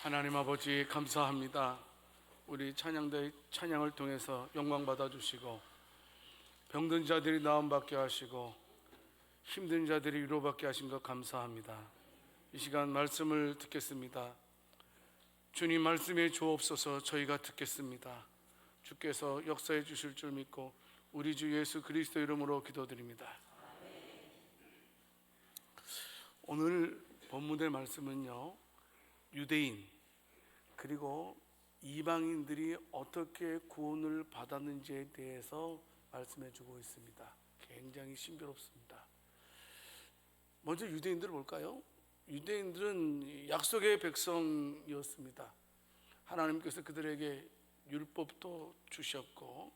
하나님 아버지 감사합니다. 우리 찬양대의 찬양을 통해서 영광 받아주시고 병든 자들이 나음받게 하시고 힘든 자들이 위로받게 하신 것 감사합니다. 이 시간 말씀을 듣겠습니다. 주님 말씀에 주옵소서. 저희가 듣겠습니다. 주께서 역사해 주실 줄 믿고 우리 주 예수 그리스도 이름으로 기도드립니다. 오늘 본문의 말씀은요, 유대인 그리고 이방인들이 어떻게 구원을 받았는지에 대해서 말씀해 주고 있습니다. 굉장히 신비롭습니다. 먼저 유대인들을 볼까요? 유대인들은 약속의 백성이었습니다. 하나님께서 그들에게 율법도 주셨고,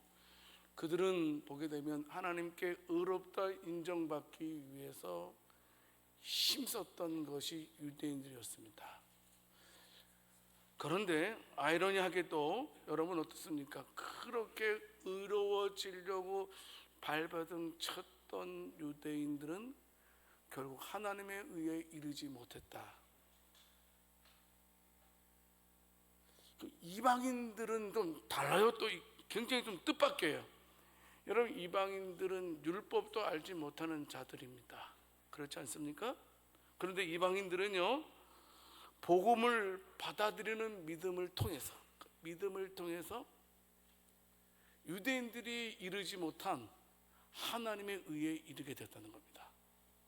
그들은 보게 되면 하나님께 의롭다 인정받기 위해서 힘썼던 것이 유대인들이었습니다. 그런데 아이러니하게도 여러분 어떻습니까? 그렇게 의로워지려고 발버둥 쳤던 유대인들은 결국 하나님에 의해 이르지 못했다. 이방인들은 좀 달라요. 또 굉장히 좀 뜻밖이에요. 여러분, 이방인들은 율법도 알지 못하는 자들입니다. 그렇지 않습니까? 그런데 이방인들은요, 복음을 받아들이는 믿음을 통해서 유대인들이 이르지 못한 하나님에 의해 이르게 됐다는 겁니다.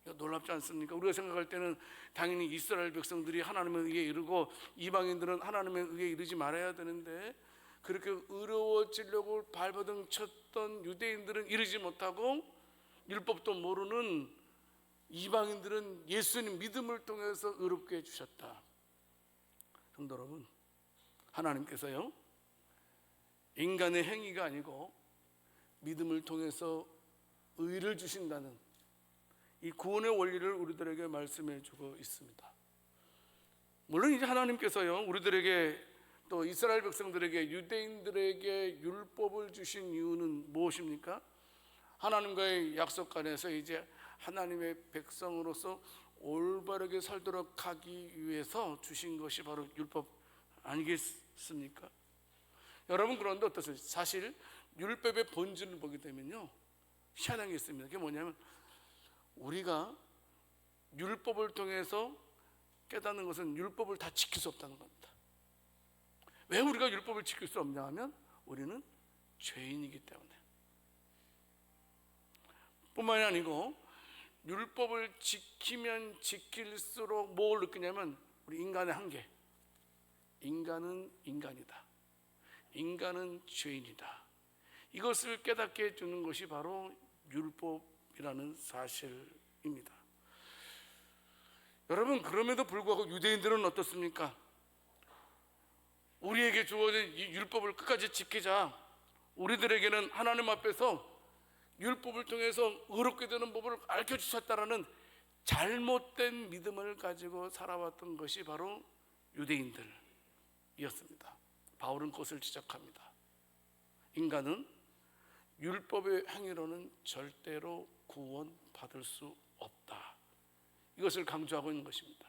놀랍지 않습니까? 우리가 생각할 때는 당연히 이스라엘 백성들이 하나님에 의해 이르고 이방인들은 하나님에 의해 이르지 말아야 되는데, 그렇게 의로워지려고 발버둥 쳤던 유대인들은 이르지 못하고 율법도 모르는 이방인들은 예수님 믿음을 통해서 의롭게 해주셨다. 성도 여러분, 하나님께서요, 인간의 행위가 아니고 믿음을 통해서 의를 주신다는 이 구원의 원리를 우리들에게 말씀해 주고 있습니다. 물론 이제 하나님께서요, 우리들에게 또 이스라엘 백성들에게, 유대인들에게 율법을 주신 이유는 무엇입니까? 하나님과의 약속 안에서 이제 하나님의 백성으로서 올바르게 살도록 하기 위해서 주신 것이 바로 율법 아니겠습니까? 여러분, 그런데 어떠세요? 사실 율법의 본질을 보게 되면요, 희한한 게 있습니다. 그게 뭐냐면, 우리가 율법을 통해서 깨닫는 것은 율법을 다 지킬 수 없다는 겁니다. 왜 우리가 율법을 지킬 수 없냐 하면, 우리는 죄인이기 때문에. 뿐만이 아니고 율법을 지키면 지킬수록 뭘 느끼냐면, 우리 인간의 한계, 인간은 인간이다, 인간은 죄인이다, 이것을 깨닫게 해주는 것이 바로 율법이라는 사실입니다. 여러분, 그럼에도 불구하고 유대인들은 어떻습니까? 우리에게 주어진 이 율법을 끝까지 지키자, 우리들에게는 하나님 앞에서 율법을 통해서 의롭게 되는 법을 알려주셨다라는 잘못된 믿음을 가지고 살아왔던 것이 바로 유대인들이었습니다. 바울은 그것을 지적합니다. 인간은 율법의 행위로는 절대로 구원받을 수 없다, 이것을 강조하고 있는 것입니다.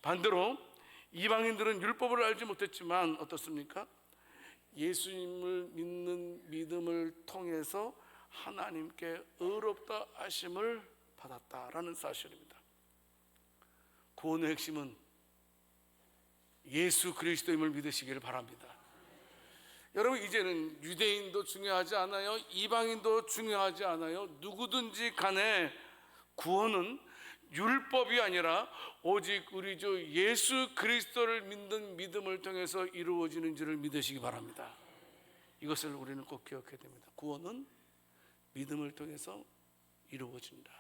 반대로 이방인들은 율법을 알지 못했지만 어떻습니까? 예수님을 믿는 믿음을 통해서 하나님께 의롭다 하심을 받았다라는 사실입니다. 구원의 핵심은 예수 그리스도임을 믿으시기를 바랍니다. 여러분, 이제는 유대인도 중요하지 않아요, 이방인도 중요하지 않아요. 누구든지 간에 구원은 율법이 아니라 오직 우리 주 예수 그리스도를 믿는 믿음을 통해서 이루어지는 줄을 믿으시기 바랍니다. 이것을 우리는 꼭 기억해야 됩니다. 구원은 믿음을 통해서 이루어진다.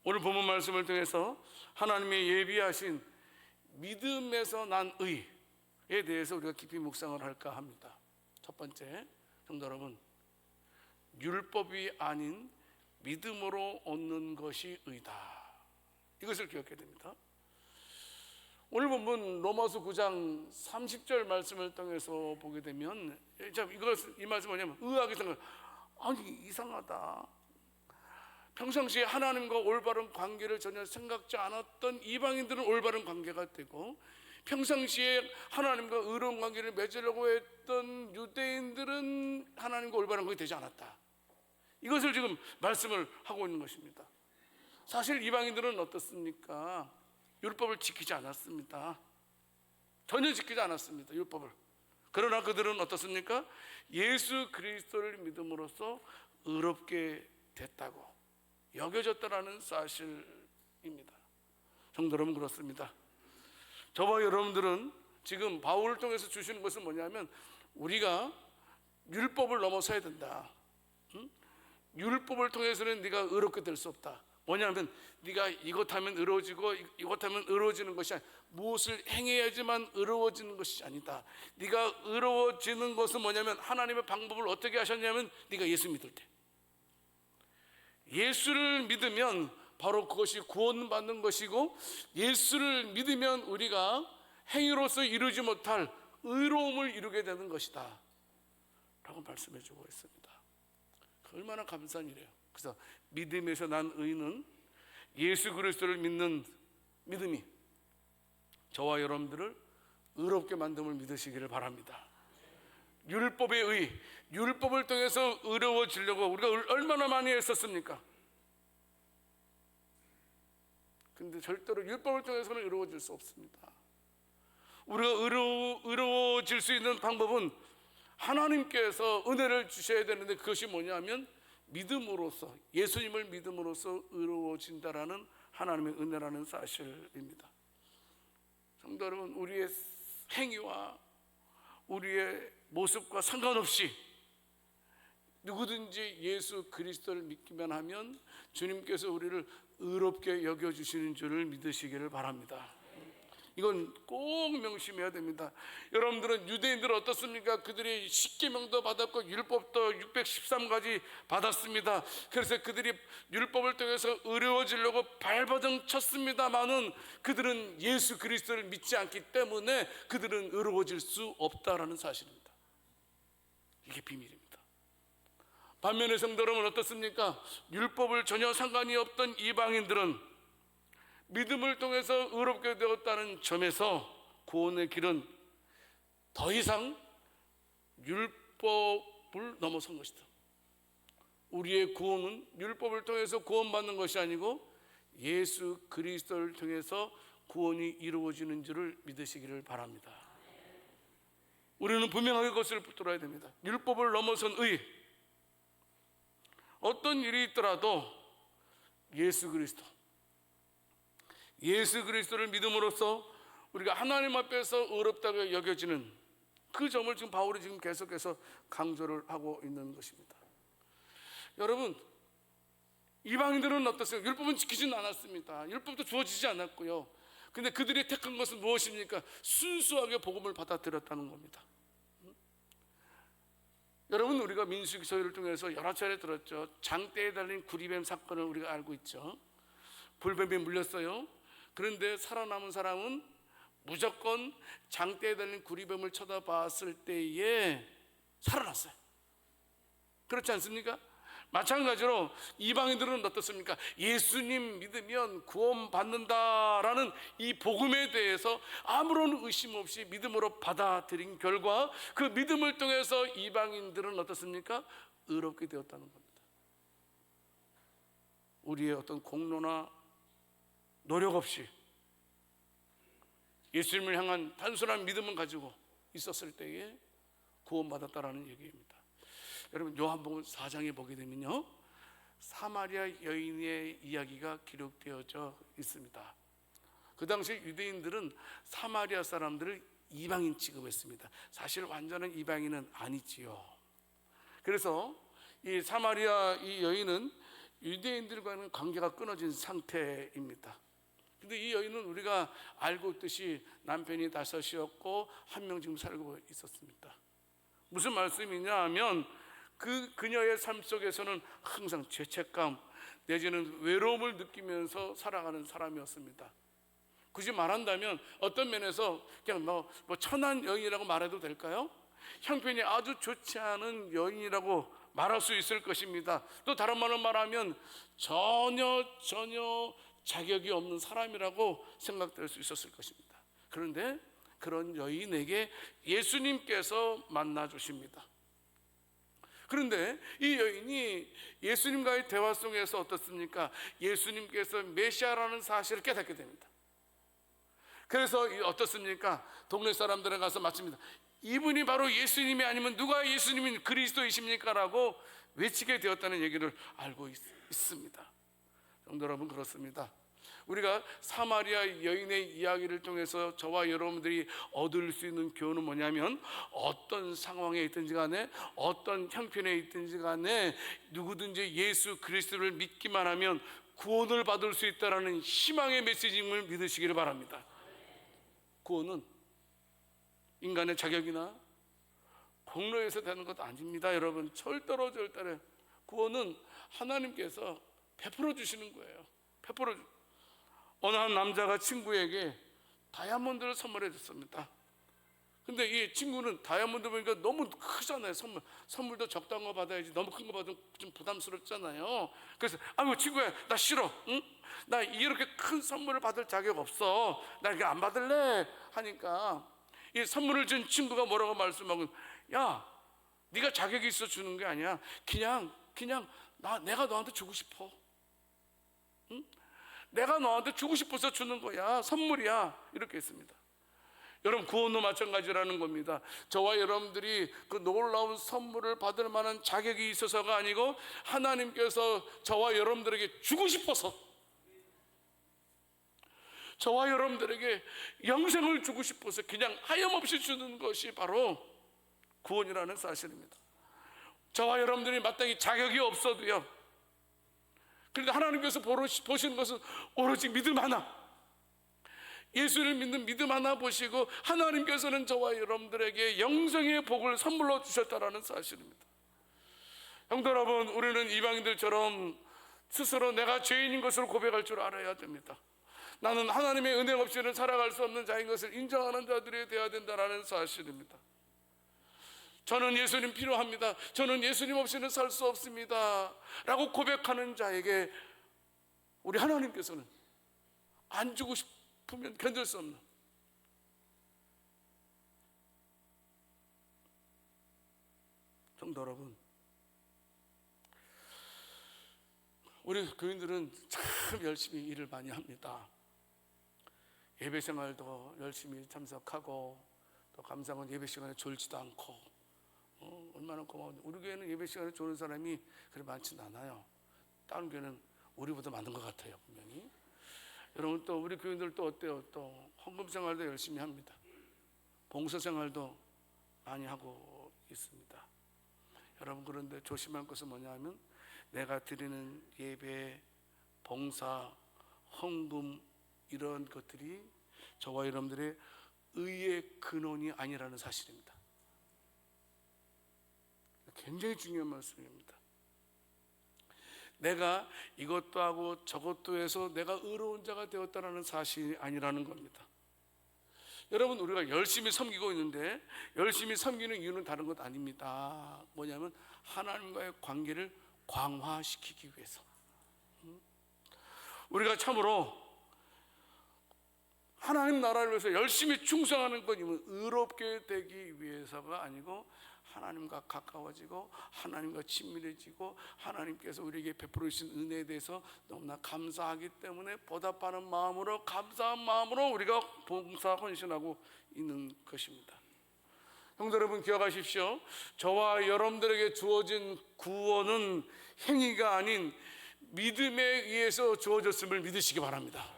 오늘 본문 말씀을 통해서 하나님의 예비하신 믿음에서 난 의에 대해서 우리가 깊이 묵상을 할까 합니다. 첫 번째, 성도 여러분, 율법이 아닌 믿음으로 얻는 것이 의다, 이것을 기억해야 됩니다. 오늘 본문 로마서 9장 30절 말씀을 통해서 보게 되면, 이 말씀 뭐냐면, 의아하게 생각, 아니 이상하다, 평상시에 하나님과 올바른 관계를 전혀 생각지 않았던 이방인들은 올바른 관계가 되고, 평상시에 하나님과 의로운 관계를 맺으려고 했던 유대인들은 하나님과 올바른 것이 되지 않았다. 이것을 지금 말씀을 하고 있는 것입니다. 사실 이방인들은 어떻습니까? 율법을 지키지 않았습니다. 전혀 지키지 않았습니다. 율법을. 그러나 그들은 어떻습니까? 예수 그리스도를 믿음으로써 의롭게 됐다고 여겨졌다라는 사실입니다. 성도 여러분, 그렇습니다. 저와 여러분들은 지금 바울을 통해서 주시는 것은 뭐냐면, 우리가 율법을 넘어서야 된다. 율법을 통해서는 네가 의롭게 될 수 없다. 뭐냐면 네가 이것하면 의로워지고 이것하면 의로워지는 것이 아니라 무엇을 행해야지만 의로워지는 것이 아니다. 네가 의로워지는 것은 뭐냐면 하나님의 방법을 어떻게 하셨냐면 네가 예수 믿을 때, 예수를 믿으면 바로 그것이 구원받는 것이고, 예수를 믿으면 우리가 행위로서 이루지 못할 의로움을 이루게 되는 것이다 라고 말씀해 주고 있습니다. 얼마나 감사한 일이에요. 그래서 믿음에서 난 의는 예수 그리스도를 믿는 믿음이 저와 여러분들을 의롭게 만듦을 믿으시기를 바랍니다. 율법의 의, 율법을 통해서 의로워지려고 우리가 얼마나 많이 했었습니까? 근데 절대로 율법을 통해서는 의로워질 수 없습니다. 우리가 의로워질 수 있는 방법은 하나님께서 은혜를 주셔야 되는데, 그것이 뭐냐면 믿음으로써, 예수님을 믿음으로써 의로워진다라는 하나님의 은혜라는 사실입니다. 성도 여러분, 우리의 행위와 우리의 모습과 상관없이 누구든지 예수 그리스도를 믿기만 하면 주님께서 우리를 의롭게 여겨주시는 줄을 믿으시기를 바랍니다. 이건 꼭 명심해야 됩니다. 여러분들은 유대인들은 어떻습니까? 그들이 십계명도 받았고 율법도 613가지 받았습니다. 그래서 그들이 율법을 통해서 의로워지려고 발버둥 쳤습니다마는 그들은 예수 그리스도를 믿지 않기 때문에 그들은 의로워질 수 없다라는 사실입니다. 이게 비밀입니다. 반면에 성도 여러분, 어떻습니까? 율법을 전혀 상관이 없던 이방인들은 믿음을 통해서 의롭게 되었다는 점에서 구원의 길은 더 이상 율법을 넘어선 것이다. 우리의 구원은 율법을 통해서 구원받는 것이 아니고 예수 그리스도를 통해서 구원이 이루어지는 줄을 믿으시기를 바랍니다. 우리는 분명하게 그것을 붙들어야 됩니다. 율법을 넘어선 의, 어떤 일이 있더라도 예수 그리스도를 믿음으로써 우리가 하나님 앞에서 의롭다고 여겨지는 그 점을 지금 바울이 지금 계속해서 강조를 하고 있는 것입니다. 여러분, 이방인들은 어떻습니까? 율법은 지키지는 않았습니다. 율법도 주어지지 않았고요. 근데 그들이 택한 것은 무엇입니까? 순수하게 복음을 받아들였다는 겁니다. 여러분, 우리가 민수기 서기를 통해서 여러 차례 들었죠. 장대에 달린 구리뱀 사건을 우리가 알고 있죠. 불뱀이 물렸어요. 그런데 살아남은 사람은 무조건 장대에 달린 구리뱀을 쳐다봤을 때에 살아났어요. 그렇지 않습니까? 마찬가지로 이방인들은 어떻습니까? 예수님 믿으면 구원받는다라는 이 복음에 대해서 아무런 의심 없이 믿음으로 받아들인 결과 그 믿음을 통해서 이방인들은 어떻습니까? 의롭게 되었다는 겁니다. 우리의 어떤 공로나 노력 없이 예수님을 향한 단순한 믿음을 가지고 있었을 때에 구원받았다라는 얘기입니다. 여러분, 요한복음 4장에 보게 되면요, 사마리아 여인의 이야기가 기록되어져 있습니다. 그 당시 유대인들은 사마리아 사람들을 이방인 취급했습니다. 사실 완전한 이방인은 아니지요. 그래서 이 사마리아 이 여인은 유대인들과는 관계가 끊어진 상태입니다. 근데 이 여인은 우리가 알고 있듯이 남편이 5이었고 한 명 지금 살고 있었습니다. 무슨 말씀이냐 하면 그녀의 삶 속에서는 항상 죄책감 내지는 외로움을 느끼면서 살아가는 사람이었습니다. 굳이 말한다면 어떤 면에서 그냥 뭐 천한 여인이라고 말해도 될까요? 형편이 아주 좋지 않은 여인이라고 말할 수 있을 것입니다. 또 다른 말로 말하면 전혀 자격이 없는 사람이라고 생각될 수 있었을 것입니다. 그런데 그런 여인에게 예수님께서 만나 주십니다. 그런데 이 여인이 예수님과의 대화 속에서 어떻습니까? 예수님께서 메시아라는 사실을 깨닫게 됩니다. 그래서 어떻습니까? 동네 사람들에 가서 맞춥니다. 이분이 바로 예수님이 아니면 누가 예수님인 그리스도이십니까? 라고 외치게 되었다는 얘기를 알고 있습니다. 성도 여러분, 그렇습니다. 우리가 사마리아 여인의 이야기를 통해서 저와 여러분들이 얻을 수 있는 교훈은 뭐냐면, 어떤 상황에 있든지 간에 어떤 형편에 있든지 간에 누구든지 예수 그리스도를 믿기만 하면 구원을 받을 수 있다는 희망의 메시지임을 믿으시기를 바랍니다. 구원은 인간의 자격이나 공로에서 되는 것 아닙니다. 여러분, 절대로 구원은 하나님께서 베풀어 주시는 거예요. 어느 한 남자가 친구에게 다이아몬드를 선물해 줬습니다. 근데 이 친구는 다이아몬드 보니까 너무 크잖아요. 선물도 적당한 거 받아야지, 너무 큰 거 받으면 좀 부담스럽잖아요. 그래서 아이고 친구야, 나 싫어. 응? 나 이렇게 큰 선물을 받을 자격 없어. 나 이거 안 받을래. 하니까 이 선물을 준 친구가 뭐라고 말씀하고, 야, 네가 자격이 있어 주는 게 아니야. 그냥 내가 너한테 주고 싶어. 응? 내가 너한테 주고 싶어서 주는 거야. 선물이야. 이렇게 했습니다. 여러분, 구원도 마찬가지라는 겁니다. 저와 여러분들이 그 놀라운 선물을 받을 만한 자격이 있어서가 아니고 하나님께서 저와 여러분들에게 주고 싶어서, 저와 여러분들에게 영생을 주고 싶어서 그냥 하염없이 주는 것이 바로 구원이라는 사실입니다. 저와 여러분들이 마땅히 자격이 없어도요, 그런데 하나님께서 보시는 것은 오로지 믿음 하나, 예수를 믿는 믿음 하나 보시고 하나님께서는 저와 여러분들에게 영생의 복을 선물로 주셨다는 사실입니다. 성도 여러분, 우리는 이방인들처럼 스스로 내가 죄인인 것을 고백할 줄 알아야 됩니다. 나는 하나님의 은혜 없이는 살아갈 수 없는 자인 것을 인정하는 자들이 되어야 된다는 사실입니다. 저는 예수님 필요합니다, 저는 예수님 없이는 살 수 없습니다 라고 고백하는 자에게 우리 하나님께서는 안 주고 싶으면 견딜 수 없는, 성도 여러분, 우리 교인들은 참 열심히 일을 많이 합니다. 예배 생활도 열심히 참석하고, 또 감사한 예배 시간에 졸지도 않고, 얼마나 고마운데. 우리 교회는 예배 시간에 조는 사람이 그리 많지는 않아요. 다른 교회는 우리보다 많은 것 같아요, 분명히. 여러분, 또 우리 교인들 또 어때요? 또 헌금 생활도 열심히 합니다. 봉사 생활도 많이 하고 있습니다. 여러분, 그런데 조심할 것은 뭐냐면, 내가 드리는 예배, 봉사, 헌금, 이런 것들이 저와 여러분들의 의의 근원이 아니라는 사실입니다. 굉장히 중요한 말씀입니다. 내가 이것도 하고 저것도 해서 내가 의로운 자가 되었다는 사실이 아니라는 겁니다. 여러분, 우리가 열심히 섬기고 있는데 열심히 섬기는 이유는 다른 것 아닙니다. 뭐냐면 하나님과의 관계를 강화시키기 위해서. 우리가 참으로 하나님 나라를 위해서 열심히 충성하는 것이면 의롭게 되기 위해서가 아니고, 하나님과 가까워지고 하나님과 친밀해지고 하나님께서 우리에게 베풀어 주신 은혜에 대해서 너무나 감사하기 때문에 보답하는 마음으로, 감사한 마음으로 우리가 봉사 헌신하고 있는 것입니다. 성도 여러분, 기억하십시오. 저와 여러분들에게 주어진 구원은 행위가 아닌 믿음에 의해서 주어졌음을 믿으시기 바랍니다.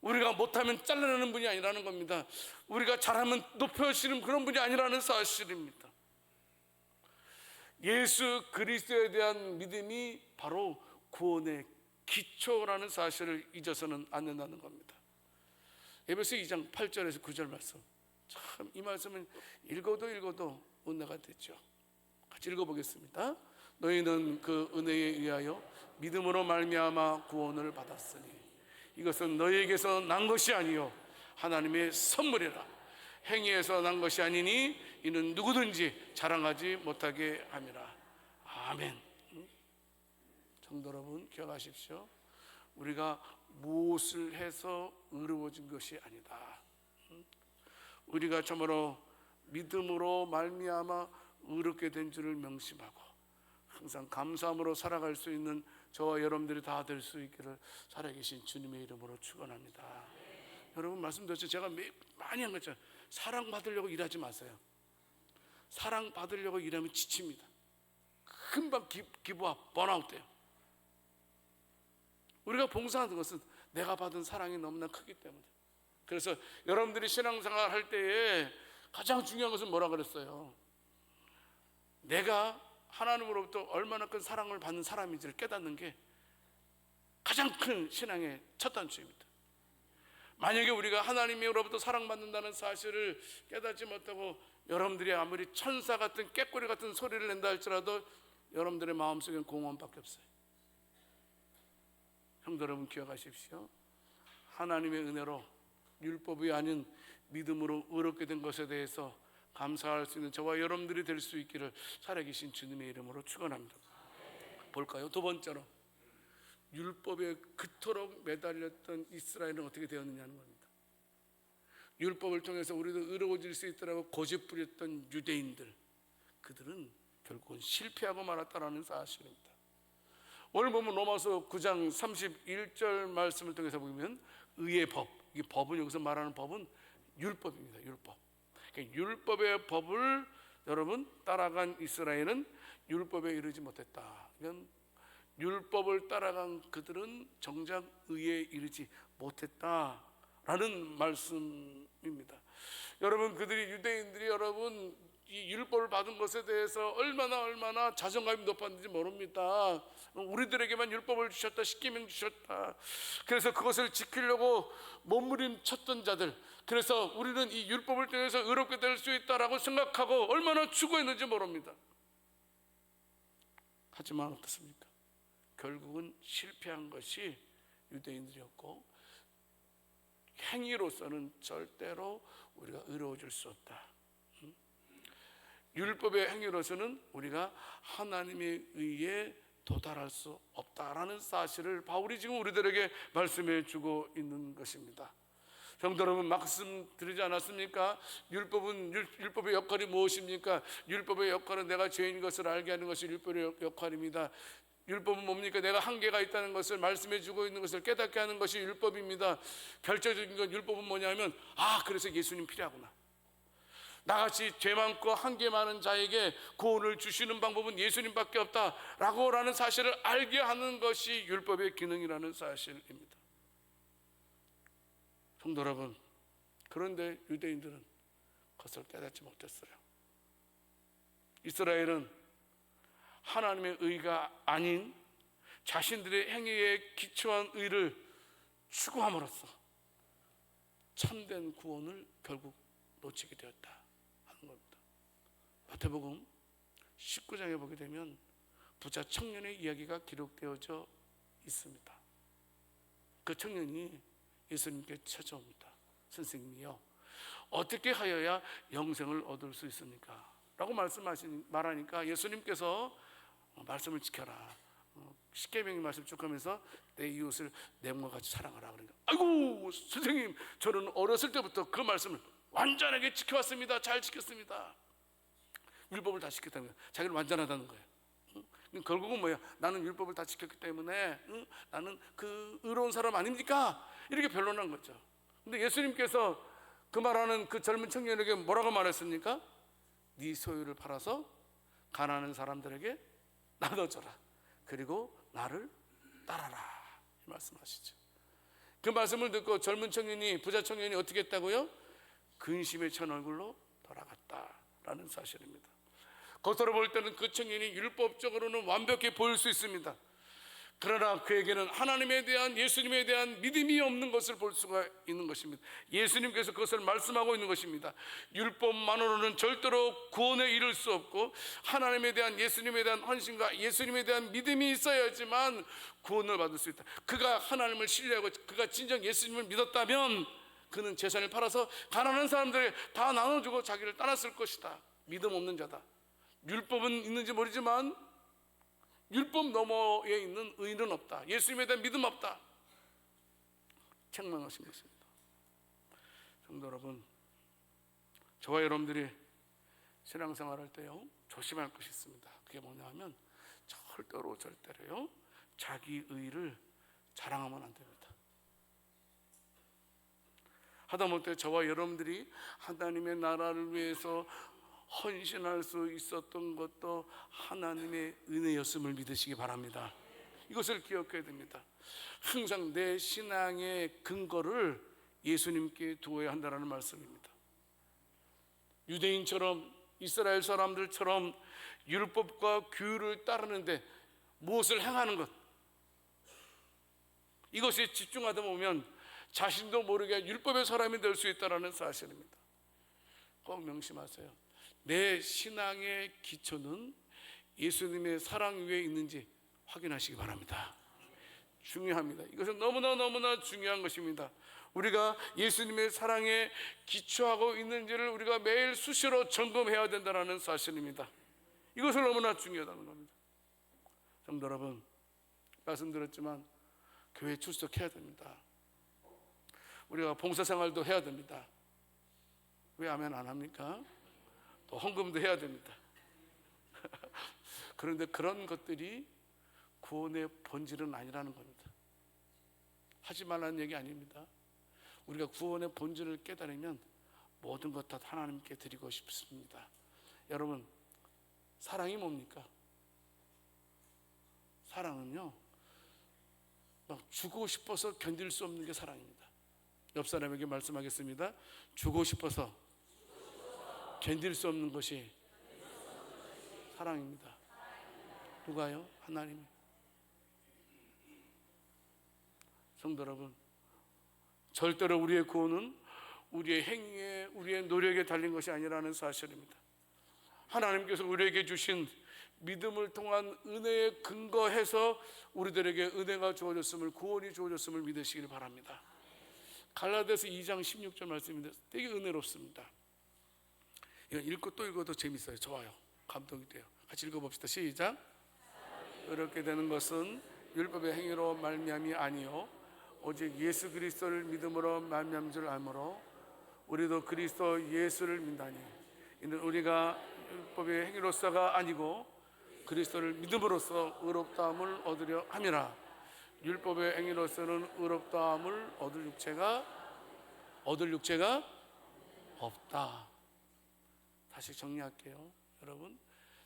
우리가 못하면 잘라내는 분이 아니라는 겁니다. 우리가 잘하면 높여주시는 그런 분이 아니라는 사실입니다. 예수 그리스도에 대한 믿음이 바로 구원의 기초라는 사실을 잊어서는 안 된다는 겁니다. 에베소 2장 8절에서 9절 말씀, 참 이 말씀은 읽어도 은혜가 되죠. 같이 읽어보겠습니다. 너희는 그 은혜에 의하여 믿음으로 말미암아 구원을 받았으니 이것은 너희에게서 난 것이 아니요 하나님의 선물이라. 행위에서 난 것이 아니니 이는 누구든지 자랑하지 못하게 함이라. 아멘. 성도 여러분, 기억하십시오. 우리가 무엇을 해서 의로워진 것이 아니다. 우리가 참으로 믿음으로 말미암아 의롭게 된 줄을 명심하고 항상 감사함으로 살아갈 수 있는 저와 여러분들이 다 될 수 있기를 살아계신 주님의 이름으로 축원합니다. 여러분 말씀드렸죠. 제가 많이 한 거죠. 사랑받으려고 일하지 마세요. 사랑받으려고 일하면 지칩니다. 금방 기부업, 번아웃 돼요. 우리가 봉사하는 것은 내가 받은 사랑이 너무나 크기 때문에. 그래서 여러분들이 신앙생활 할 때에 가장 중요한 것은 뭐라 그랬어요? 내가 하나님으로부터 얼마나 큰 사랑을 받는 사람인지를 깨닫는 게 가장 큰 신앙의 첫 단추입니다. 만약에 우리가 하나님으로부터 사랑받는다는 사실을 깨닫지 못하고 여러분들이 아무리 천사 같은 꾀꼬리 같은 소리를 낸다 할지라도 여러분들의 마음속엔 공허함밖에 없어요. 성도 여러분 기억하십시오. 하나님의 은혜로 율법이 아닌 믿음으로 의롭게 된 것에 대해서 감사할 수 있는 저와 여러분들이 될 수 있기를 살아계신 주님의 이름으로 축원합니다. 볼까요? 두 번째로 율법에 그토록 매달렸던 이스라엘은 어떻게 되었느냐는 겁니다. 율법을 통해서 우리도 의로워질 수 있다고 고집 부렸던 유대인들, 그들은 결국은 실패하고 말았다라는 사실입니다. 오늘 보면 로마서 9장 31절 말씀을 통해서 보면 의의 법, 이 법은 여기서 말하는 법은 율법입니다. 율법. 그러니까 율법의 법을 여러분 따라간 이스라엘은 율법에 이르지 못했다. 이건 율법을 따라간 그들은 정작 의에 이르지 못했다라는 말씀입니다. 여러분 그들이 유대인들이 여러분 이 율법을 받은 것에 대해서 얼마나 자존감이 높았는지 모릅니다. 우리들에게만 율법을 주셨다, 십계명 주셨다. 그래서 그것을 지키려고 몸부림쳤던 자들, 그래서 우리는 이 율법을 통해서 의롭게 될 수 있다라고 생각하고 얼마나 추구했는지 모릅니다. 하지만 어떻습니까? 결국은 실패한 것이 유대인들이었고 행위로서는 절대로 우리가 의로워질 수 없다. 율법의 행위로서는 우리가 하나님의 의에 도달할 수 없다라는 사실을 바울이 지금 우리들에게 말씀해 주고 있는 것입니다. 성도 여러분 말씀드리지 않았습니까? 율법의 역할이 무엇입니까? 율법의 역할은 내가 죄인 것을 알게 하는 것이 율법의 역할입니다. 율법은 뭡니까? 내가 한계가 있다는 것을 말씀해 주고 있는 것을 깨닫게 하는 것이 율법입니다. 결정적인 건 율법은 뭐냐면 그래서 예수님 필요하구나. 나같이 죄 많고 한계 많은 자에게 구원을 주시는 방법은 예수님밖에 없다라는 사실을 알게 하는 것이 율법의 기능이라는 사실입니다. 성도 여러분, 그런데 유대인들은 그것을 깨닫지 못했어요. 이스라엘은 하나님의 의가 아닌 자신들의 행위에 기초한 의를 추구함으로써 참된 구원을 결국 놓치게 되었다 하는 겁니다. 마태복음 19장에 보게 되면 부자 청년의 이야기가 기록되어져 있습니다. 그 청년이 예수님께 찾아옵니다. 선생님이요, 어떻게 하여야 영생을 얻을 수 있습니까? 라고 말하니까 예수님께서 말씀을 지켜라. 십계명의 말씀 쭉 하면서 내 이웃을 내 몸과 같이 사랑하라. 그러니까 아이고 선생님, 저는 어렸을 때부터 그 말씀을 완전하게 지켜왔습니다. 잘 지켰습니다. 율법을 다 지켰다는 거예요. 자기는 완전하다는 거예요. 결국은 뭐야? 나는 율법을 다 지켰기 때문에 나는 그 의로운 사람 아닙니까? 이렇게 변론한 거죠. 근데 예수님께서 그 말하는 그 젊은 청년에게 뭐라고 말했습니까? 네 소유를 팔아서 가난한 사람들에게 나눠줘라. 그리고 나를 따라라. 이 말씀하시죠. 그 말씀을 듣고 젊은 청년이, 부자 청년이 어떻게 했다고요? 근심에 찬 얼굴로 돌아갔다라는 사실입니다. 겉으로 볼 때는 그 청년이 율법적으로는 완벽해 보일 수 있습니다. 그러나 그에게는 하나님에 대한, 예수님에 대한 믿음이 없는 것을 볼 수가 있는 것입니다. 예수님께서 그것을 말씀하고 있는 것입니다. 율법만으로는 절대로 구원에 이를 수 없고 하나님에 대한, 예수님에 대한 헌신과 예수님에 대한 믿음이 있어야지만 구원을 받을 수 있다. 그가 하나님을 신뢰하고 그가 진정 예수님을 믿었다면 그는 재산을 팔아서 가난한 사람들에게 다 나눠주고 자기를 떠났을 것이다. 믿음 없는 자다. 율법은 있는지 모르지만 율법 너머에 있는 의는 없다. 예수님에 대한 믿음 없다. 책망하신 것입니다. 성도 여러분, 저와 여러분들이 신앙생활할 때요 조심할 것이 있습니다. 그게 뭐냐 하면 절대로요 자기 의를 자랑하면 안 됩니다. 하다못해 저와 여러분들이 하나님의 나라를 위해서 헌신할 수 있었던 것도 하나님의 은혜였음을 믿으시기 바랍니다. 이것을 기억해야 됩니다. 항상 내 신앙의 근거를 예수님께 두어야 한다는 말씀입니다. 유대인처럼 이스라엘 사람들처럼 율법과 규율을 따르는데 무엇을 행하는 것, 이것에 집중하다 보면 자신도 모르게 율법의 사람이 될 수 있다는 사실입니다. 꼭 명심하세요. 내 신앙의 기초는 예수님의 사랑 위에 있는지 확인하시기 바랍니다. 중요합니다. 이것은 너무나 중요한 것입니다. 우리가 예수님의 사랑에 기초하고 있는지를 우리가 매일 수시로 점검해야 된다는 사실입니다. 이것을 너무나 중요하다는 겁니다. 성도 여러분, 말씀드렸지만 교회 출석해야 됩니다. 우리가 봉사생활도 해야 됩니다. 왜 아멘 안 합니까? 또 헌금도 해야 됩니다. 그런데 그런 것들이 구원의 본질은 아니라는 겁니다. 하지 말라는 얘기 아닙니다. 우리가 구원의 본질을 깨달으면 모든 것 다 하나님께 드리고 싶습니다. 여러분, 사랑이 뭡니까? 사랑은요 막 주고 싶어서 견딜 수 없는 게 사랑입니다. 옆 사람에게 말씀하겠습니다. 주고 싶어서 견딜 수 없는 것이 사랑입니다. 누가요? 하나님이. 성도 여러분, 절대로 우리의 구원은 우리의 행위에, 우리의 노력에 달린 것이 아니라는 사실입니다. 하나님께서 우리에게 주신 믿음을 통한 은혜에 근거해서 우리들에게 은혜가 주어졌음을, 구원이 주어졌음을 믿으시길 바랍니다. 갈라디아서 2장 16절 말씀인데 되게 은혜롭습니다. 이건 읽고 또 읽어도 재밌어요. 좋아요. 감동이 돼요. 같이 읽어봅시다. 시작. 어렵게 되는 것은 율법의 행위로 말미암이 아니요 오직 예수 그리스도를 믿음으로 말미암은 줄 알므로 우리도 그리스도 예수를 믿다니 이는 우리가 율법의 행위로서가 아니고 그리스도를 믿음으로써 의롭다함을 얻으려 함이라. 율법의 행위로서는 의롭다함을 얻을 육체가 없다. 다시 정리할게요. 여러분,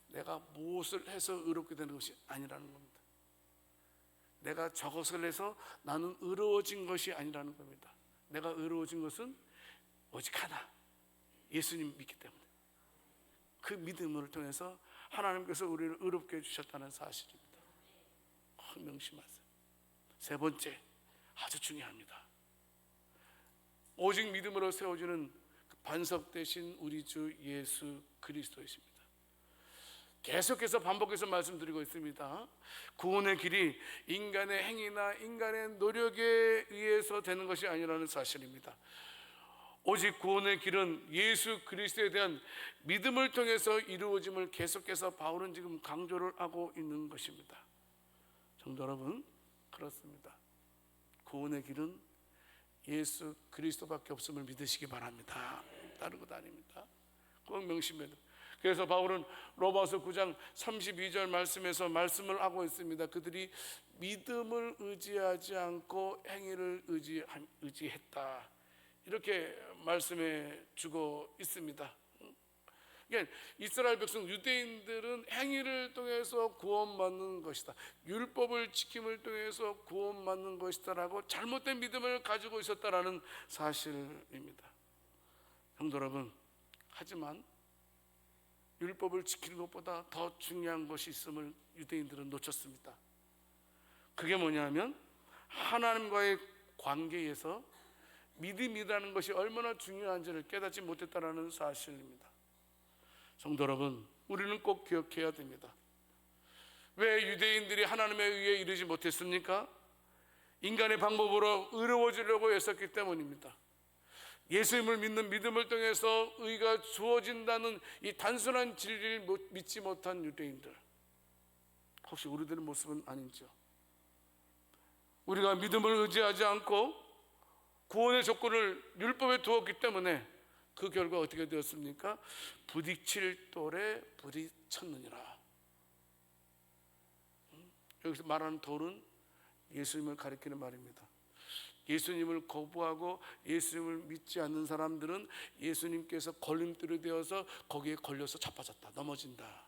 내가 무엇을 해서 의롭게 되는 것이 아니라는 겁니다. 내가 저것을 해서 나는 의로워진 것이 아니라는 겁니다. 내가 의로워진 것은 오직 하나, 예수님 믿기 때문에. 그 믿음을 통해서 하나님께서 우리를 의롭게 해주셨다는 사실입니다. 명심하세요. 세 번째, 아주 중요합니다. 오직 믿음으로 세워지는 반석 대신 우리 주 예수 그리스도이십니다. 계속해서 반복해서 말씀드리고 있습니다. 구원의 길이 인간의 행위나 인간의 노력에 의해서 되는 것이 아니라는 사실입니다. 오직 구원의 길은 예수 그리스도에 대한 믿음을 통해서 이루어짐을 계속해서 바울은 지금 강조를 하고 있는 것입니다. 성도 여러분, 그렇습니다. 구원의 길은 예수 그리스도밖에 없음을 믿으시기 바랍니다. 다른 것 아닙니다. 꼭 명심해야 돼요. 그래서 바울은 로마서 9장 32절 말씀에서 말씀을 하고 있습니다. 그들이 믿음을 의지하지 않고 행위를 의지했다. 이렇게 말씀해 주고 있습니다. 그러니까 이스라엘 백성 유대인들은 행위를 통해서 구원받는 것이다, 율법을 지킴을 통해서 구원받는 것이다라고 잘못된 믿음을 가지고 있었다라는 사실입니다. 성도 여러분, 하지만 율법을 지키는 것보다 더 중요한 것이 있음을 유대인들은 놓쳤습니다. 그게 뭐냐면 하나님과의 관계에서 믿음이라는 것이 얼마나 중요한지를 깨닫지 못했다는 사실입니다. 성도 여러분, 우리는 꼭 기억해야 됩니다. 왜 유대인들이 하나님의 의에 이르지 못했습니까? 인간의 방법으로 의로워지려고 애썼기 때문입니다. 예수님을 믿는 믿음을 통해서 의가 주어진다는 이 단순한 진리를 믿지 못한 유대인들, 혹시 우리들의 모습은 아닌지요? 우리가 믿음을 의지하지 않고 구원의 조건을 율법에 두었기 때문에 그 결과 어떻게 되었습니까? 부딪힐 돌에 부딪혔느니라. 여기서 말하는 돌은 예수님을 가리키는 말입니다. 예수님을 거부하고 예수님을 믿지 않는 사람들은 예수님께서 걸림돌이 되어서 거기에 걸려서 자빠졌다, 넘어진다,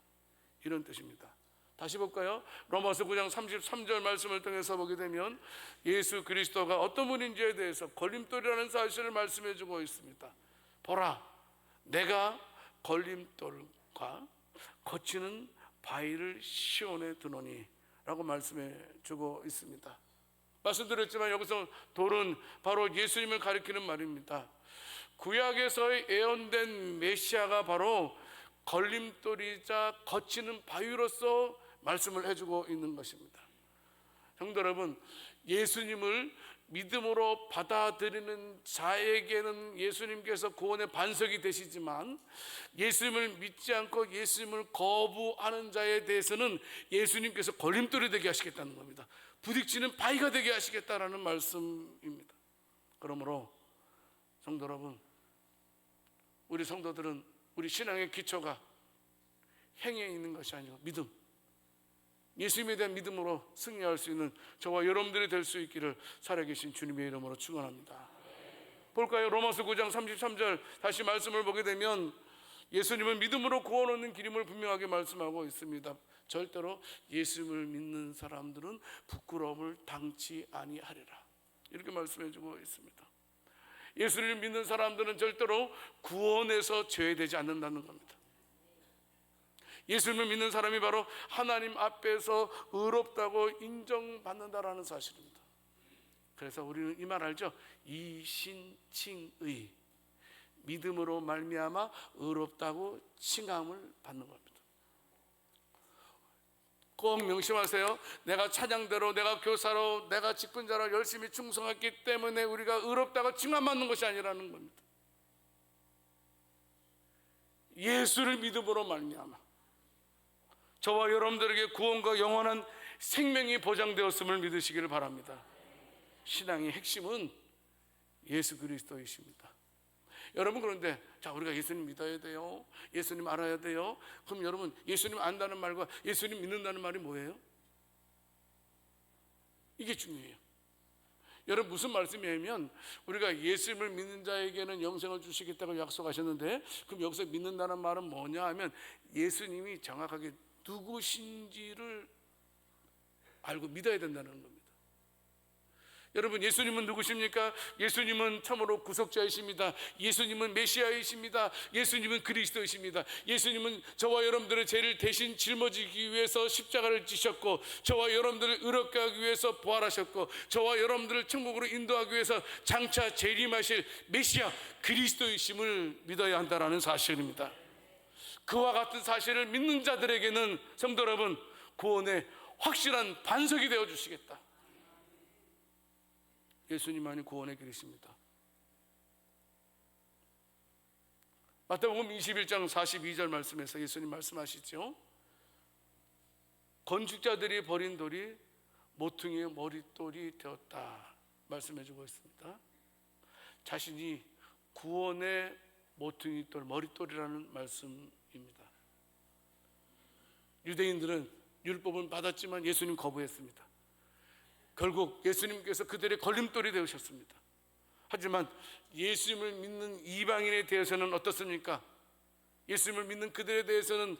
이런 뜻입니다. 다시 볼까요? 로마서 9장 33절 말씀을 통해서 보게 되면 예수 그리스도가 어떤 분인지에 대해서 걸림돌이라는 사실을 말씀해 주고 있습니다. 보라, 내가 걸림돌과 거치는 바위를 시온에 두노니 라고 말씀해 주고 있습니다. 말씀드렸지만 여기서 돌은 바로 예수님을 가리키는 말입니다. 구약에서 예언된 메시아가 바로 걸림돌이자 거치는 바위로서 말씀을 해주고 있는 것입니다. 성도 여러분, 예수님을 믿음으로 받아들이는 자에게는 예수님께서 구원의 반석이 되시지만, 예수님을 믿지 않고 예수님을 거부하는 자에 대해서는 예수님께서 걸림돌이 되게 하시겠다는 겁니다. 부딪히는 바위가 되게 하시겠다라는 말씀입니다. 그러므로 성도 여러분, 우리 성도들은 우리 신앙의 기초가 행위에 있는 것이 아니고 믿음, 예수님에 대한 믿음으로 승리할 수 있는 저와 여러분들이 될 수 있기를 살아계신 주님의 이름으로 축원합니다. 볼까요? 로마서 9장 33절 다시 말씀을 보게 되면 예수님은 믿음으로 구원 얻는 길임을 분명하게 말씀하고 있습니다. 절대로 예수님을 믿는 사람들은 부끄러움을 당치 아니하리라, 이렇게 말씀해 주고 있습니다. 예수님을 믿는 사람들은 절대로 구원에서 제외되지 않는다는 겁니다. 예수님을 믿는 사람이 바로 하나님 앞에서 의롭다고 인정받는다라는 사실입니다. 그래서 우리는 이 말 알죠? 이신칭의, 믿음으로 말미암아 의롭다고 칭함을 받는 겁니다. 꼭 명심하세요. 내가 찬양대로, 내가 교사로, 내가 직분자로 열심히 충성했기 때문에 우리가 의롭다고 칭함받는 것이 아니라는 겁니다. 예수를 믿음으로 말미암아 저와 여러분들에게 구원과 영원한 생명이 보장되었음을 믿으시기를 바랍니다. 신앙의 핵심은 예수 그리스도이십니다. 여러분, 그런데 자, 우리가 예수님 믿어야 돼요, 예수님 알아야 돼요. 그럼 여러분, 예수님 안다는 말과 예수님 믿는다는 말이 뭐예요? 이게 중요해요. 여러분, 무슨 말씀이냐면 우리가 예수님을 믿는 자에게는 영생을 주시겠다고 약속하셨는데, 그럼 여기서 믿는다는 말은 뭐냐 하면 예수님이 정확하게 누구신지를 알고 믿어야 된다는 겁니다. 여러분, 예수님은 누구십니까? 예수님은 참으로 구속자이십니다. 예수님은 메시아이십니다. 예수님은 그리스도이십니다. 예수님은 저와 여러분들의 죄를 대신 짊어지기 위해서 십자가를 지셨고, 저와 여러분들을 의롭게 하기 위해서 부활하셨고, 저와 여러분들을 천국으로 인도하기 위해서 장차 재림하실 메시아 그리스도이심을 믿어야 한다는 사실입니다. 그와 같은 사실을 믿는 자들에게는 성도 여러분, 구원의 확실한 반석이 되어 주시겠다. 예수님만이 구원의 길이십니다. 마태복음 21장 42절 말씀에서 예수님 말씀하시죠. 건축자들이 버린 돌이 모퉁이의 머릿돌이 되었다 말씀해주고 있습니다. 자신이 구원의 모퉁이돌, 머릿돌이라는 말씀입니다. 유대인들은 율법은 받았지만 예수님 거부했습니다. 결국 예수님께서 그들의 걸림돌이 되으셨습니다. 하지만 예수님을 믿는 이방인에 대해서는 어떻습니까? 예수님을 믿는 그들에 대해서는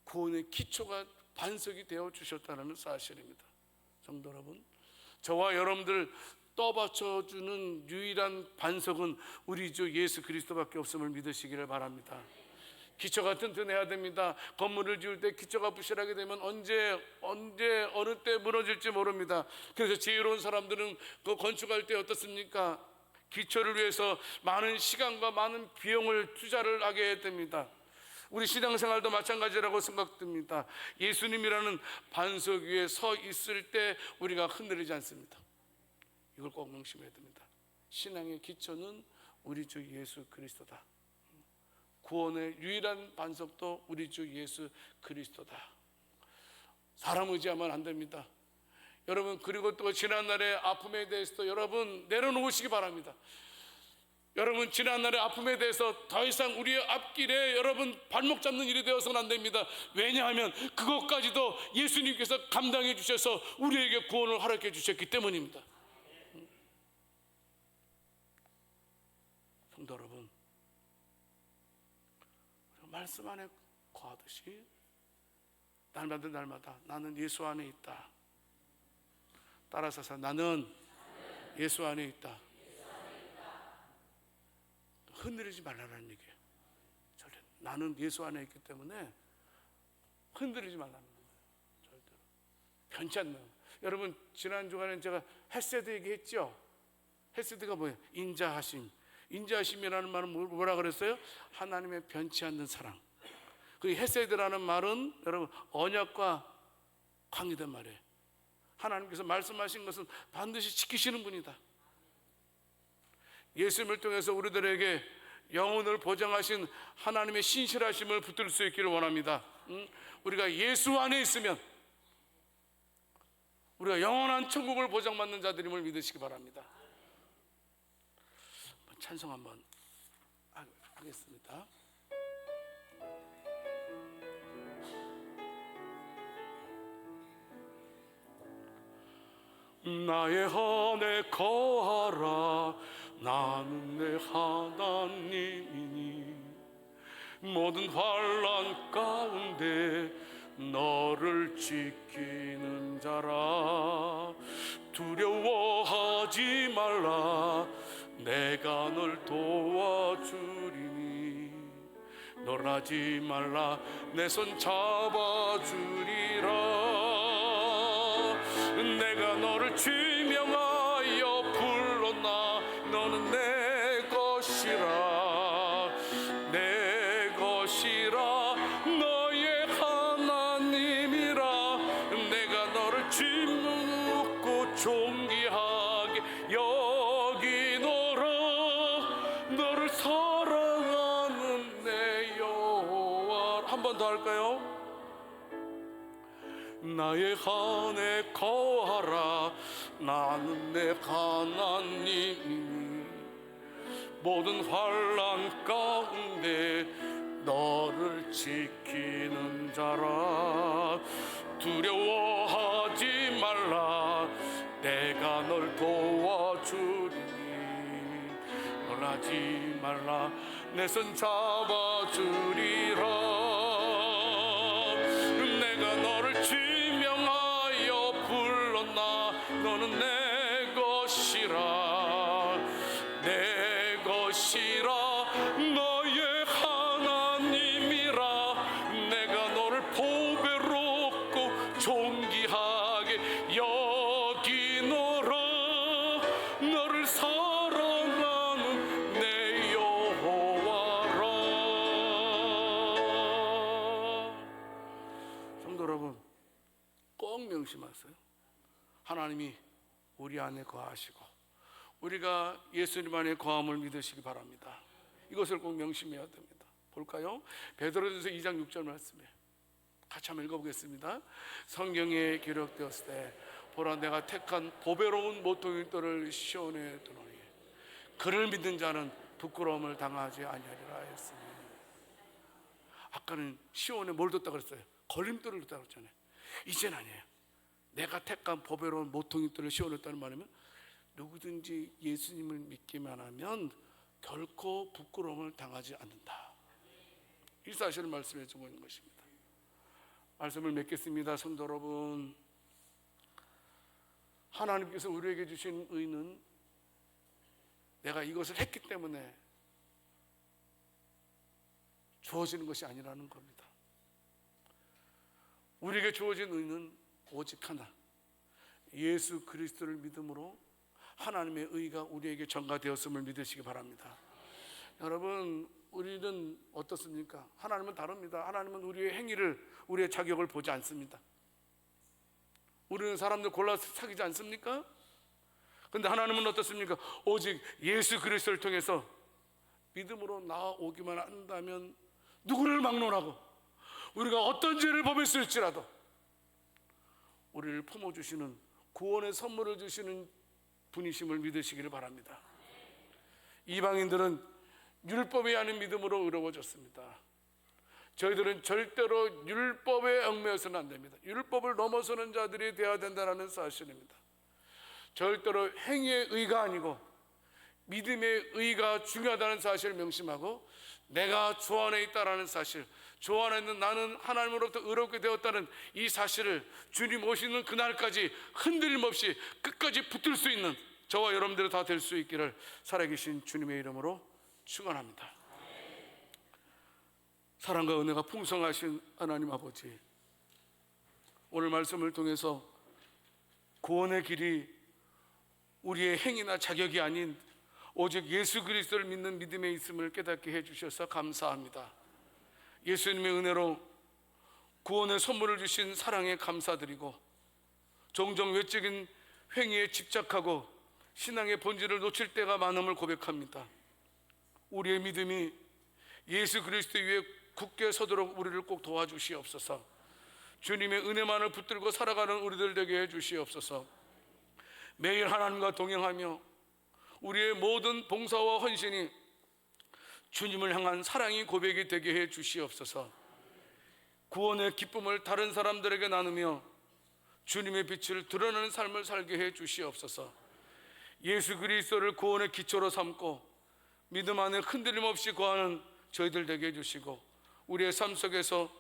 구원의 기초가 반석이 되어 주셨다는 사실입니다. 성도 여러분, 저와 여러분들 떠받쳐주는 유일한 반석은 우리 주 예수 그리스도밖에 없음을 믿으시기를 바랍니다. 기초가 튼튼해야 됩니다. 건물을 지을 때 기초가 부실하게 되면 언제 어느 때 무너질지 모릅니다. 그래서 지혜로운 사람들은 그 건축할 때 어떻습니까? 기초를 위해서 많은 시간과 많은 비용을 투자를 하게 됩니다. 우리 신앙생활도 마찬가지라고 생각됩니다. 예수님이라는 반석 위에 서 있을 때 우리가 흔들리지 않습니다. 이걸 꼭 명심해야 됩니다. 신앙의 기초는 우리 주 예수 그리스도다. 구원의 유일한 반석도 우리 주 예수 그리스도다. 사람 의지하면 안 됩니다. 여러분, 그리고 또 지난날의 아픔에 대해서도 여러분 내려놓으시기 바랍니다. 여러분, 지난날의 아픔에 대해서 더 이상 우리의 앞길에 여러분 발목 잡는 일이 되어서는 안 됩니다. 왜냐하면 그것까지도 예수님께서 감당해 주셔서 우리에게 구원을 허락해 주셨기 때문입니다. 성도 여러분, 말씀 안에 거하듯이 날마다 나는 예수 안에 있다. 따라서 나는 예수 안에 있다. 흔들리지 말라는 얘기예요. 절대. 나는 예수 안에 있기 때문에 흔들리지 말라는 거예요. 절대로. 변치 않는 거예요. 여러분, 지난 주간에 제가 헤세드 얘기했죠. 헤세드가 뭐예요? 인자하심. 인자하심이라는 말은 뭐라 그랬어요? 하나님의 변치 않는 사랑. 그 헤세드라는 말은 여러분 언약과 관계된 말이에요. 하나님께서 말씀하신 것은 반드시 지키시는 분이다. 예수님을 통해서 우리들에게 영혼을 보장하신 하나님의 신실하심을 붙들 수 있기를 원합니다. 우리가 예수 안에 있으면 우리가 영원한 천국을 보장받는 자들임을 믿으시기 바랍니다. 찬송 한번 하겠습니다. 나의 안에 거하라. 나는 내 하나님이니 모든 환난 가운데 너를 지키는 자라. 두려워하지 말라. 내가 널 도와주리니 놀라지 말라. 내 손 잡아주리라. 내가 너를 지명하여 불렀나. 너는 내 것이라. 내 것이라. 너의 하나님이라. 내가 너를 짓묻고 존귀하게 여기노라. 너를 사랑하는 내 여호와. 한 번 더 할까요? 나의 안에 거하라. 나는 내 하나님이니 모든 환난 가운데 너를 지키는 자라. 두려워하지 말라. 내가 널 도와주리니 놀라지 말라. 내 손 잡아주리라. 내가 너를 지명하여 불렀나. 너는 내 것이라. 내 것이라. 너의 하나님이라. 내가 너를 보배롭고 존귀하게 여기노라. 너를 사랑하는 내 여호와라. 성도 여러분, 꼭 명심하세요. 하나님이 우리 안에 거하시고 우리가 예수님 안에 거함을 믿으시기 바랍니다. 이것을 꼭 명심해야 됩니다. 볼까요? 베드로전서 2장 6절 말씀에 같이 한번 읽어보겠습니다. 성경에 기록되었을 때 보라, 내가 택한 보배로운 모퉁이 돌을 시온에 두노니 그를 믿는 자는 부끄러움을 당하지 아니하리라 했으니. 아까는 시온에 뭘 뒀다 그랬어요? 걸림돌을 뒀다 그랬잖아요. 이제는 아니에요. 내가 택한 보배로운 모퉁이돌을 시온에 뒀다는 말이면 누구든지 예수님을 믿기만 하면 결코 부끄러움을 당하지 않는다. 이 사실을 말씀해 주고 있는 것입니다. 말씀을 맺겠습니다. 성도 여러분, 하나님께서 우리에게 주신 의는 내가 이것을 했기 때문에 주어지는 것이 아니라는 겁니다. 우리에게 주어진 의는 오직 하나, 예수 그리스도를 믿음으로 하나님의 의가 우리에게 전가되었음을 믿으시기 바랍니다. 여러분, 우리는 어떻습니까? 하나님은 다릅니다. 하나님은 우리의 행위를, 우리의 자격을 보지 않습니다. 우리는 사람들 골라서 사귀지 않습니까? 그런데 하나님은 어떻습니까? 오직 예수 그리스도를 통해서 믿음으로 나아오기만 한다면 누구를 막론하고 우리가 어떤 죄를 범했을지라도 우리를 품어주시는, 구원의 선물을 주시는 분이심을 믿으시기를 바랍니다. 이방인들은 율법이 아닌 믿음으로 의로워졌습니다. 저희들은 절대로 율법에 얽매여서는 안 됩니다. 율법을 넘어서는 자들이 되어야 된다는 사실입니다. 절대로 행위의 의가 아니고 믿음의 의가 중요하다는 사실을 명심하고, 내가 주 안에 있다는 사실, 주 안에 있는 나는 하나님으로부터 의롭게 되었다는 이 사실을 주님 오시는 그날까지 흔들림 없이 끝까지 붙들 수 있는 저와 여러분들이 다 될 수 있기를 살아계신 주님의 이름으로 축원합니다. 사랑과 은혜가 풍성하신 하나님 아버지, 오늘 말씀을 통해서 구원의 길이 우리의 행위나 자격이 아닌 오직 예수 그리스도를 믿는 믿음에 있음을 깨닫게 해주셔서 감사합니다. 예수님의 은혜로 구원의 선물을 주신 사랑에 감사드리고, 종종 외적인 행위에 집착하고 신앙의 본질을 놓칠 때가 많음을 고백합니다. 우리의 믿음이 예수 그리스도 위에 굳게 서도록 우리를 꼭 도와주시옵소서. 주님의 은혜만을 붙들고 살아가는 우리들 되게 해주시옵소서. 매일 하나님과 동행하며 우리의 모든 봉사와 헌신이 주님을 향한 사랑의 고백이 되게 해 주시옵소서. 구원의 기쁨을 다른 사람들에게 나누며 주님의 빛을 드러내는 삶을 살게 해 주시옵소서. 예수 그리스도를 구원의 기초로 삼고 믿음 안에 흔들림 없이 거하는 저희들 되게 해주시고, 우리의 삶 속에서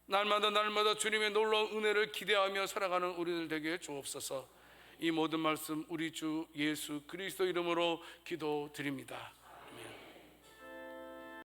날마다 주님의 놀라운 은혜를 기대하며 살아가는 우리들 되게 주옵소서. 이 모든 말씀 우리 주 예수 그리스도 이름으로 기도드립니다.